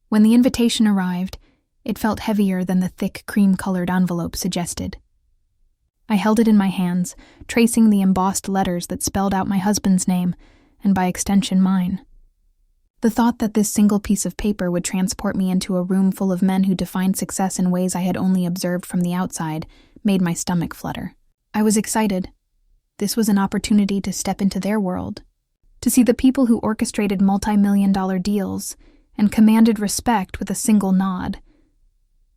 When the invitation arrived, it felt heavier than the thick cream-colored envelope suggested. I held it in my hands, tracing the embossed letters that spelled out my husband's name, and by extension mine. The thought that this single piece of paper would transport me into a room full of men who defined success in ways I had only observed from the outside made my stomach flutter. I was excited. This was an opportunity to step into their world, to see the people who orchestrated multi-million-dollar deals and commanded respect with a single nod.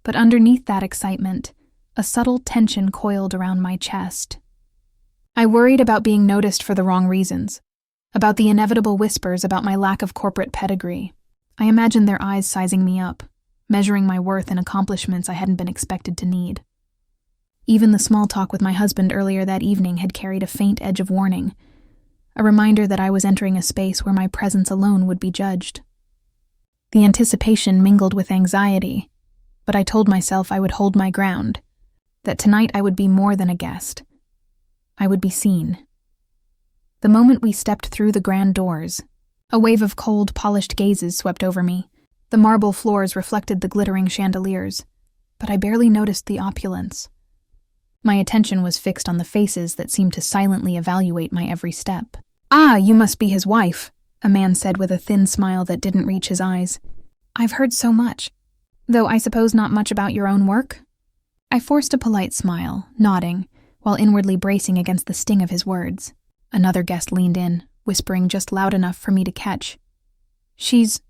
But underneath that excitement, a subtle tension coiled around my chest. I worried about being noticed for the wrong reasons, about the inevitable whispers about my lack of corporate pedigree. I imagined their eyes sizing me up, measuring my worth and accomplishments I hadn't been expected to need. Even the small talk with my husband earlier that evening had carried a faint edge of warning, a reminder that I was entering a space where my presence alone would be judged. The anticipation mingled with anxiety, but I told myself I would hold my ground, that tonight I would be more than a guest. I would be seen. The moment we stepped through the grand doors, a wave of cold, polished gazes swept over me. The marble floors reflected the glittering chandeliers, but I barely noticed the opulence. My attention was fixed on the faces that seemed to silently evaluate my every step. "Ah, you must be his wife," a man said with a thin smile that didn't reach his eyes. "I've heard so much. Though I suppose not much about your own work?" I forced a polite smile, nodding, while inwardly bracing against the sting of his words. Another guest leaned in, whispering just loud enough for me to catch. "She's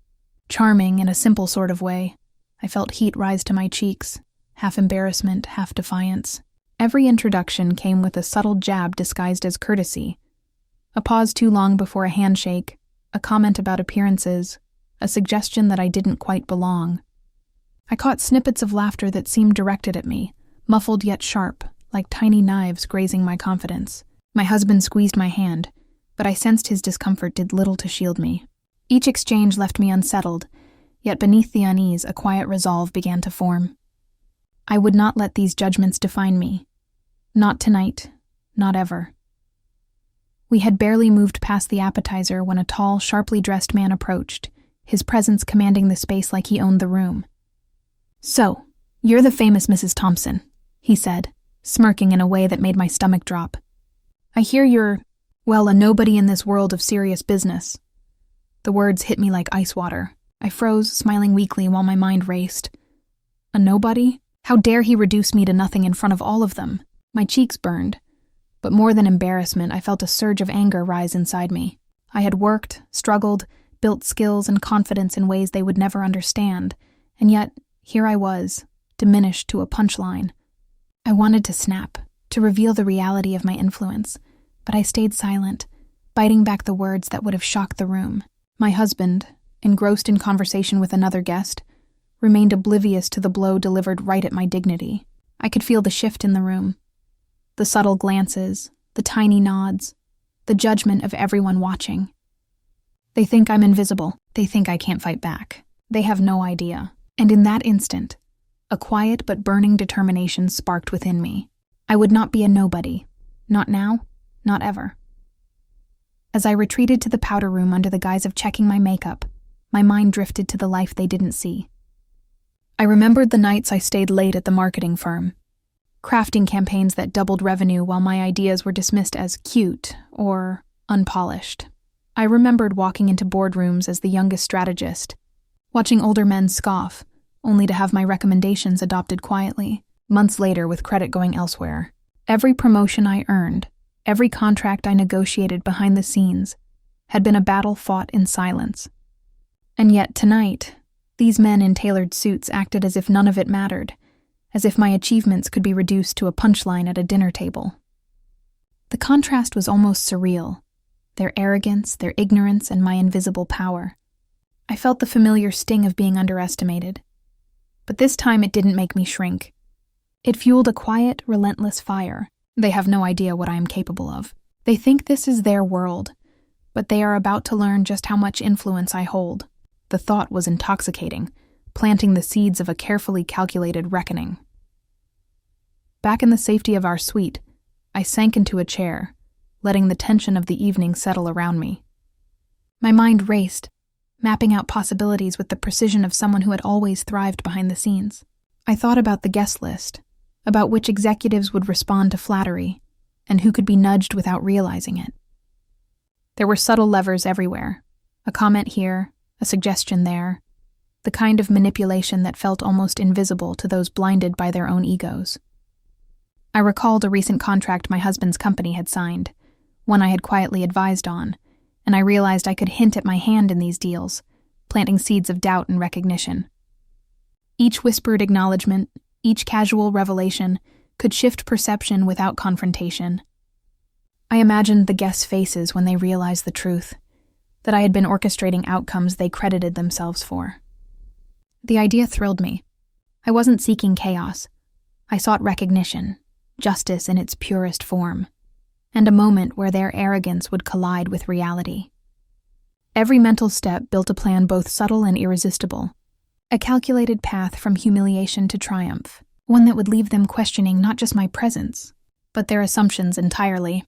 charming in a simple sort of way." I felt heat rise to my cheeks, half embarrassment, half defiance. Every introduction came with a subtle jab disguised as courtesy. A pause too long before a handshake, a comment about appearances, a suggestion that I didn't quite belong. I caught snippets of laughter that seemed directed at me, muffled yet sharp, like tiny knives grazing my confidence. My husband squeezed my hand, but I sensed his discomfort did little to shield me. Each exchange left me unsettled, yet beneath the unease a quiet resolve began to form. I would not let these judgments define me. Not tonight, not ever. We had barely moved past the appetizer when a tall, sharply dressed man approached, his presence commanding the space like he owned the room. "So, you're the famous Mrs. Thompson," he said, smirking in a way that made my stomach drop. "I hear you're, well, a nobody in this world of serious business." The words hit me like ice water. I froze, smiling weakly while my mind raced. A nobody? How dare he reduce me to nothing in front of all of them? My cheeks burned, but more than embarrassment, I felt a surge of anger rise inside me. I had worked, struggled, built skills and confidence in ways they would never understand, and yet, here I was, diminished to a punchline. I wanted to snap, to reveal the reality of my influence, but I stayed silent, biting back the words that would have shocked the room. My husband, engrossed in conversation with another guest, remained oblivious to the blow delivered right at my dignity. I could feel the shift in the room. The subtle glances, the tiny nods, the judgment of everyone watching. They think I'm invisible. They think I can't fight back. They have no idea. And in that instant, a quiet but burning determination sparked within me. I would not be a nobody. Not now, not ever. As I retreated to the powder room under the guise of checking my makeup, my mind drifted to the life they didn't see. I remembered the nights I stayed late at the marketing firm, crafting campaigns that doubled revenue while my ideas were dismissed as cute or unpolished. I remembered walking into boardrooms as the youngest strategist, watching older men scoff, only to have my recommendations adopted quietly, months later with credit going elsewhere. Every promotion I earned, every contract I negotiated behind the scenes, had been a battle fought in silence. And yet tonight, these men in tailored suits acted as if none of it mattered, as if my achievements could be reduced to a punchline at a dinner table. The contrast was almost surreal, their arrogance, their ignorance, and my invisible power. I felt the familiar sting of being underestimated. But this time it didn't make me shrink. It fueled a quiet, relentless fire. They have no idea what I am capable of. They think this is their world, but they are about to learn just how much influence I hold. The thought was intoxicating, planting the seeds of a carefully calculated reckoning. Back in the safety of our suite, I sank into a chair, letting the tension of the evening settle around me. My mind raced, mapping out possibilities with the precision of someone who had always thrived behind the scenes. I thought about the guest list, about which executives would respond to flattery, and who could be nudged without realizing it. There were subtle levers everywhere, a comment here, a suggestion there, the kind of manipulation that felt almost invisible to those blinded by their own egos. I recalled a recent contract my husband's company had signed, one I had quietly advised on, and I realized I could hint at my hand in these deals, planting seeds of doubt and recognition. Each whispered acknowledgement, each casual revelation, could shift perception without confrontation. I imagined the guests' faces when they realized the truth, that I had been orchestrating outcomes they credited themselves for. The idea thrilled me. I wasn't seeking chaos. I sought recognition, justice in its purest form, and a moment where their arrogance would collide with reality. Every mental step built a plan both subtle and irresistible, a calculated path from humiliation to triumph, one that would leave them questioning not just my presence, but their assumptions entirely.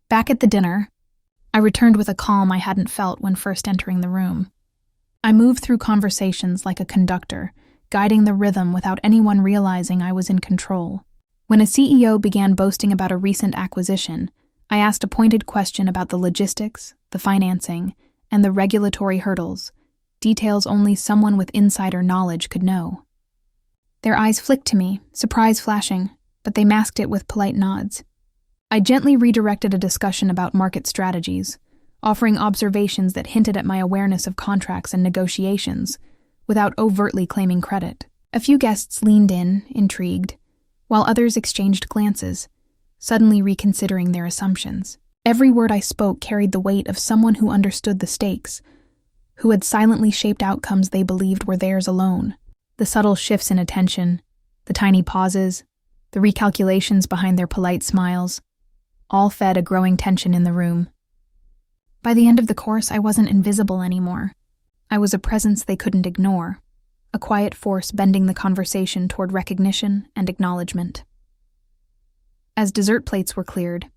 Back at the dinner, I returned with a calm I hadn't felt when first entering the room. I moved through conversations like a conductor, guiding the rhythm without anyone realizing I was in control. When a CEO began boasting about a recent acquisition, I asked a pointed question about the logistics, the financing, and the regulatory hurdles, details only someone with insider knowledge could know. Their eyes flicked to me, surprise flashing, but they masked it with polite nods. I gently redirected a discussion about market strategies, offering observations that hinted at my awareness of contracts and negotiations, without overtly claiming credit. A few guests leaned in, intrigued, while others exchanged glances, suddenly reconsidering their assumptions. Every word I spoke carried the weight of someone who understood the stakes, who had silently shaped outcomes they believed were theirs alone. The subtle shifts in attention, the tiny pauses, the recalculations behind their polite smiles, all fed a growing tension in the room. By the end of the course, I wasn't invisible anymore. I was a presence they couldn't ignore, a quiet force bending the conversation toward recognition and acknowledgement. As dessert plates were cleared,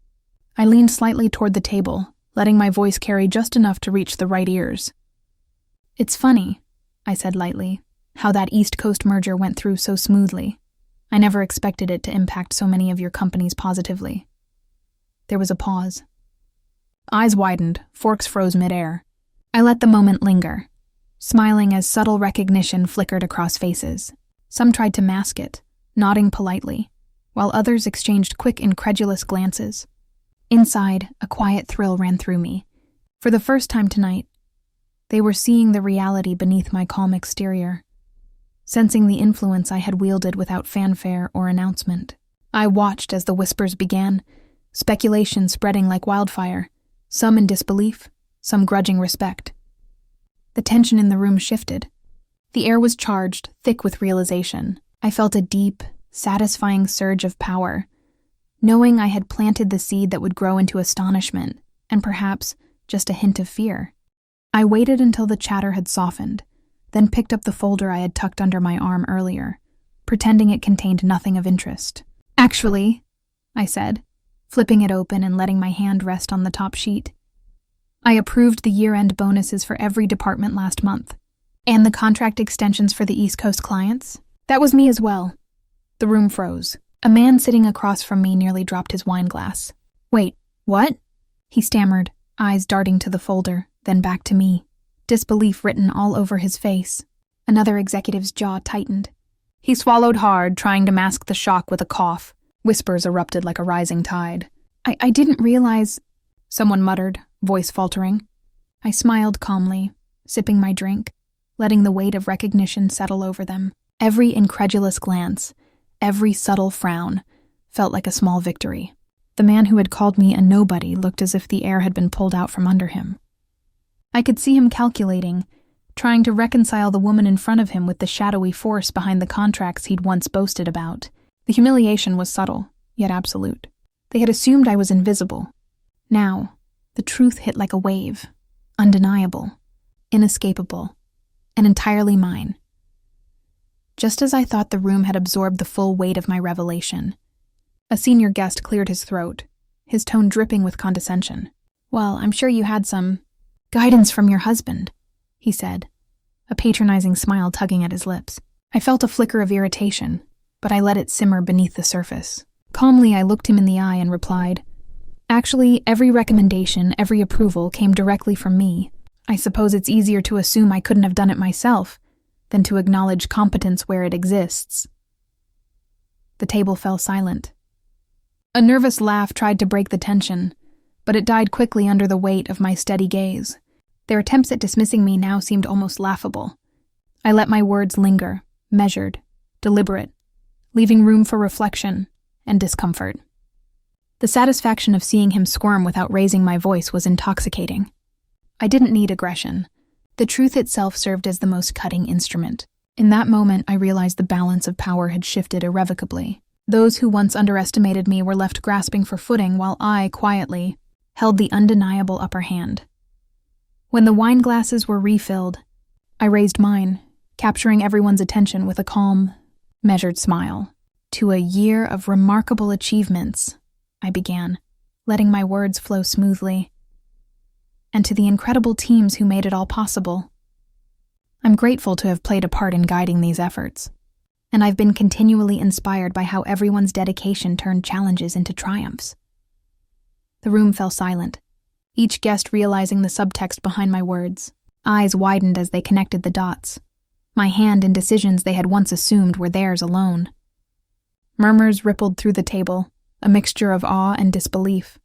I leaned slightly toward the table, letting my voice carry just enough to reach the right ears. "It's funny," I said lightly, "how that East Coast merger went through so smoothly. I never expected it to impact so many of your companies positively." There was a pause. Eyes widened, forks froze midair. I let the moment linger, smiling as subtle recognition flickered across faces. Some tried to mask it, nodding politely, while others exchanged quick, incredulous glances. Inside, a quiet thrill ran through me. For the first time tonight, they were seeing the reality beneath my calm exterior, sensing the influence I had wielded without fanfare or announcement. I watched as the whispers began, speculation spreading like wildfire, some in disbelief, some grudging respect. The tension in the room shifted. The air was charged, thick with realization. I felt a deep, satisfying surge of power, knowing I had planted the seed that would grow into astonishment, and perhaps just a hint of fear. I waited until the chatter had softened, then picked up the folder I had tucked under my arm earlier, pretending it contained nothing of interest. "Actually," I said, flipping it open and letting my hand rest on the top sheet, "I approved the year-end bonuses for every department last month, and the contract extensions for the East Coast clients. That was me as well." The room froze. A man sitting across from me nearly dropped his wine glass. "Wait, what?" he stammered, eyes darting to the folder, then back to me, disbelief written all over his face. Another executive's jaw tightened. He swallowed hard, trying to mask the shock with a cough. Whispers erupted like a rising tide. I didn't realize," someone muttered, voice faltering. I smiled calmly, sipping my drink, letting the weight of recognition settle over them. Every incredulous glance, every subtle frown, felt like a small victory. The man who had called me a nobody looked as if the air had been pulled out from under him. I could see him calculating, trying to reconcile the woman in front of him with the shadowy force behind the contracts he'd once boasted about. The humiliation was subtle, yet absolute. They had assumed I was invisible. Now, the truth hit like a wave, undeniable, inescapable, and entirely mine. Just as I thought the room had absorbed the full weight of my revelation, a senior guest cleared his throat, his tone dripping with condescension. "Well, I'm sure you had some guidance from your husband. he said, a patronizing smile tugging at his lips. I felt a flicker of irritation, but I let it simmer beneath the surface. Calmly, I looked him in the eye and replied, "Actually, every recommendation, every approval came directly from me. I suppose it's easier to assume I couldn't have done it myself than to acknowledge competence where it exists." The table fell silent. A nervous laugh tried to break the tension, but it died quickly under the weight of my steady gaze. Their attempts at dismissing me now seemed almost laughable. I let my words linger, measured, deliberate, leaving room for reflection and discomfort. The satisfaction of seeing him squirm without raising my voice was intoxicating. I didn't need aggression. The truth itself served as the most cutting instrument. In that moment, I realized the balance of power had shifted irrevocably. Those who once underestimated me were left grasping for footing, while I, quietly, held the undeniable upper hand. When the wine glasses were refilled, I raised mine, capturing everyone's attention with a calm, measured smile. "To a year of remarkable achievements," I began, letting my words flow smoothly. "And to the incredible teams who made it all possible. I'm grateful to have played a part in guiding these efforts, and I've been continually inspired by how everyone's dedication turned challenges into triumphs." The room fell silent, each guest realizing the subtext behind my words. Eyes widened as they connected the dots. My hand in decisions they had once assumed were theirs alone. Murmurs rippled through the table, a mixture of awe and disbelief.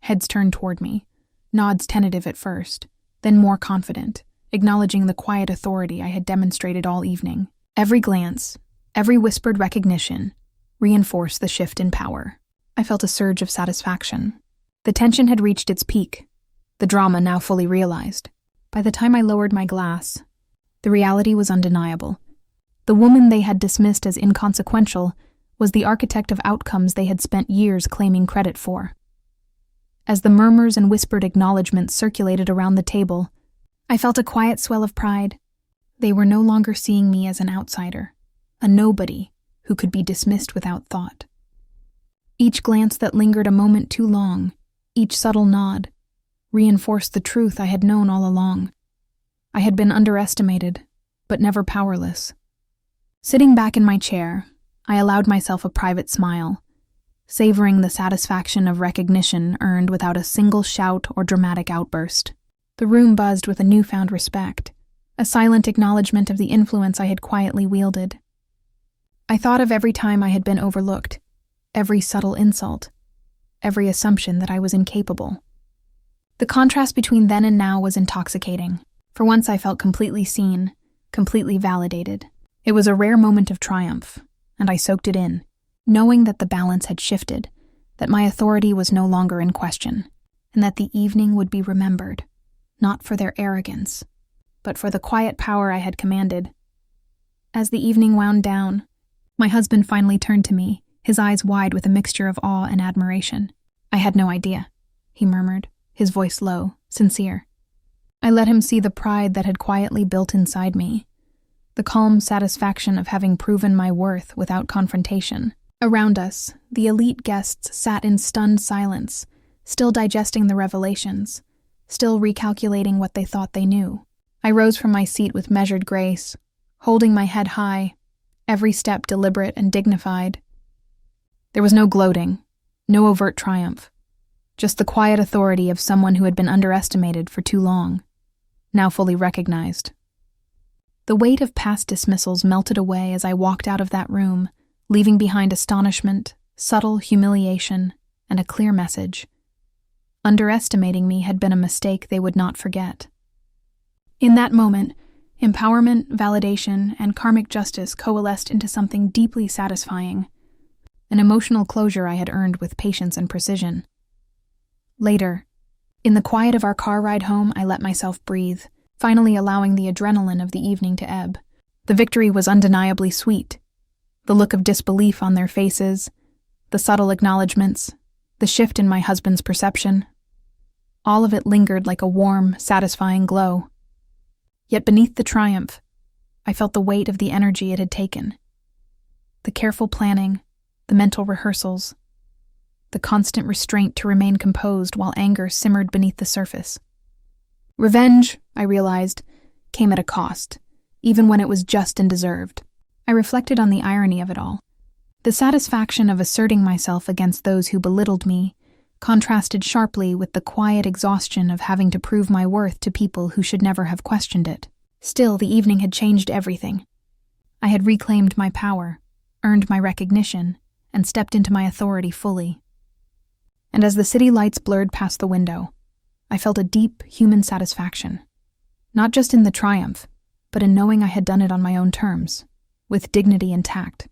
Heads turned toward me, nods tentative at first, then more confident, acknowledging the quiet authority I had demonstrated all evening. Every glance, every whispered recognition, reinforced the shift in power. I felt a surge of satisfaction. The tension had reached its peak, the drama now fully realized. By the time I lowered my glass, the reality was undeniable. The woman they had dismissed as inconsequential was the architect of outcomes they had spent years claiming credit for. As the murmurs and whispered acknowledgments circulated around the table, I felt a quiet swell of pride. They were no longer seeing me as an outsider, a nobody who could be dismissed without thought. Each glance that lingered a moment too long, each subtle nod, reinforced the truth I had known all along. I had been underestimated, but never powerless. Sitting back in my chair, I allowed myself a private smile, savoring the satisfaction of recognition earned without a single shout or dramatic outburst. The room buzzed with a newfound respect, a silent acknowledgement of the influence I had quietly wielded. I thought of every time I had been overlooked, every subtle insult, every assumption that I was incapable. The contrast between then and now was intoxicating. For once I felt completely seen, completely validated. It was a rare moment of triumph, and I soaked it in, knowing that the balance had shifted, that my authority was no longer in question, and that the evening would be remembered, not for their arrogance, but for the quiet power I had commanded. As the evening wound down, my husband finally turned to me, his eyes wide with a mixture of awe and admiration. "I had no idea," he murmured, his voice low, sincere. I let him see the pride that had quietly built inside me, the calm satisfaction of having proven my worth without confrontation. Around us, the elite guests sat in stunned silence, still digesting the revelations, still recalculating what they thought they knew. I rose from my seat with measured grace, holding my head high, every step deliberate and dignified. There was no gloating, no overt triumph, just the quiet authority of someone who had been underestimated for too long, now fully recognized. The weight of past dismissals melted away as I walked out of that room, leaving behind astonishment, subtle humiliation, and a clear message. Underestimating me had been a mistake they would not forget. In that moment, empowerment, validation, and karmic justice coalesced into something deeply satisfying, an emotional closure I had earned with patience and precision. Later, in the quiet of our car ride home, I let myself breathe, finally allowing the adrenaline of the evening to ebb. The victory was undeniably sweet. The look of disbelief on their faces, the subtle acknowledgments, the shift in my husband's perception. All of it lingered like a warm, satisfying glow. Yet beneath the triumph, I felt the weight of the energy it had taken. The careful planning, the mental rehearsals, the constant restraint to remain composed while anger simmered beneath the surface. Revenge, I realized, came at a cost, even when it was just and deserved. I reflected on the irony of it all. The satisfaction of asserting myself against those who belittled me contrasted sharply with the quiet exhaustion of having to prove my worth to people who should never have questioned it. Still, the evening had changed everything. I had reclaimed my power, earned my recognition, and stepped into my authority fully. And as the city lights blurred past the window, I felt a deep human satisfaction. Not just in the triumph, but in knowing I had done it on my own terms, with dignity intact.